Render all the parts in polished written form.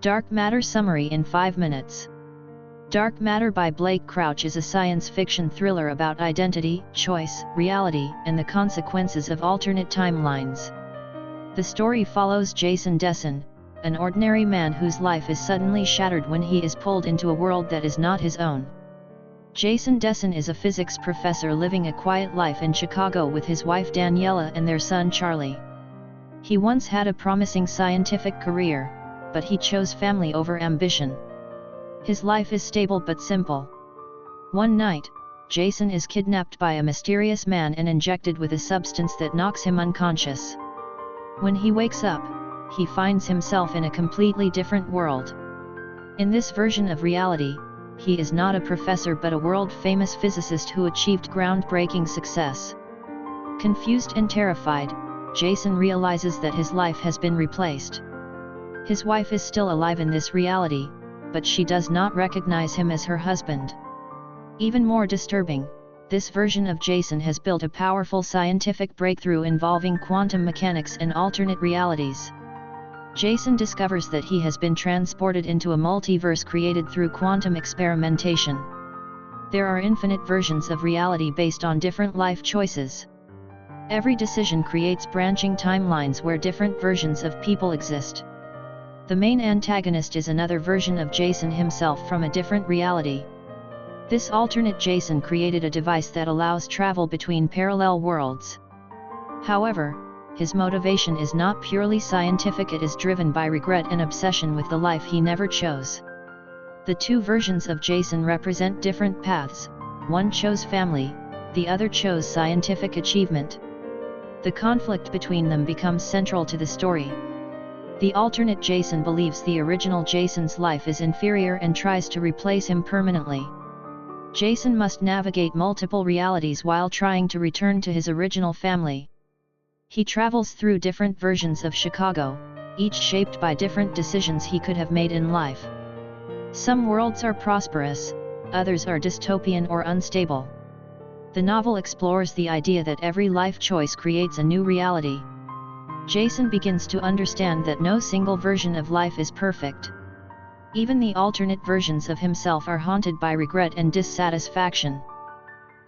Dark Matter Summary in 5 minutes. Dark Matter by Blake Crouch is a science fiction thriller about identity, choice, reality, and the consequences of alternate timelines. The story follows Jason Dessen, an ordinary man whose life is suddenly shattered when he is pulled into a world that is not his own. Jason Dessen is a physics professor living a quiet life in Chicago with his wife Daniela and their son Charlie. He once had a promising scientific career, but he chose family over ambition. His life is stable but simple. One night, Jason is kidnapped by a mysterious man and injected with a substance that knocks him unconscious. When he wakes up, he finds himself in a completely different world. In this version of reality, he is not a professor but a world-famous physicist who achieved groundbreaking success. Confused and terrified, Jason realizes that his life has been replaced. His wife is still alive in this reality, but she does not recognize him as her husband. Even more disturbing, this version of Jason has built a powerful scientific breakthrough involving quantum mechanics and alternate realities. Jason discovers that he has been transported into a multiverse created through quantum experimentation. There are infinite versions of reality based on different life choices. Every decision creates branching timelines where different versions of people exist. The main antagonist is another version of Jason himself from a different reality. This alternate Jason created a device that allows travel between parallel worlds. However, his motivation is not purely scientific, it is driven by regret and obsession with the life he never chose. The two versions of Jason represent different paths, one chose family, the other chose scientific achievement. The conflict between them becomes central to the story. The alternate Jason believes the original Jason's life is inferior and tries to replace him permanently. Jason must navigate multiple realities while trying to return to his original family. He travels through different versions of Chicago, each shaped by different decisions he could have made in life. Some worlds are prosperous, others are dystopian or unstable. The novel explores the idea that every life choice creates a new reality. Jason begins to understand that no single version of life is perfect. Even the alternate versions of himself are haunted by regret and dissatisfaction.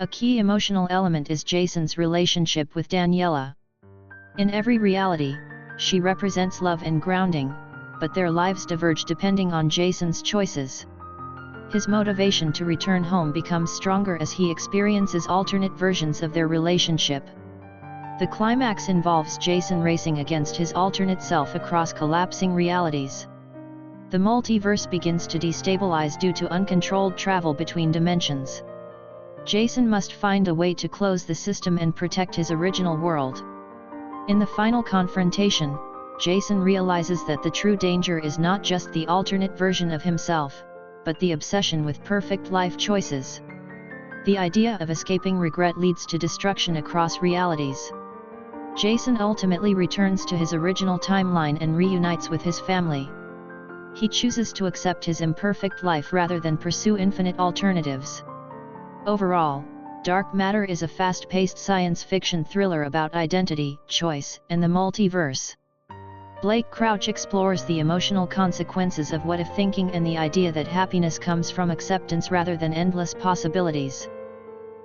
A key emotional element is Jason's relationship with Daniela. In every reality, she represents love and grounding, but their lives diverge depending on Jason's choices. His motivation to return home becomes stronger as he experiences alternate versions of their relationship. The climax involves Jason racing against his alternate self across collapsing realities. The multiverse begins to destabilize due to uncontrolled travel between dimensions. Jason must find a way to close the system and protect his original world. In the final confrontation, Jason realizes that the true danger is not just the alternate version of himself, but the obsession with perfect life choices. The idea of escaping regret leads to destruction across realities. Jason ultimately returns to his original timeline and reunites with his family. He chooses to accept his imperfect life rather than pursue infinite alternatives. Overall, Dark Matter is a fast-paced science fiction thriller about identity, choice, and the multiverse. Blake Crouch explores the emotional consequences of what-if thinking and the idea that happiness comes from acceptance rather than endless possibilities.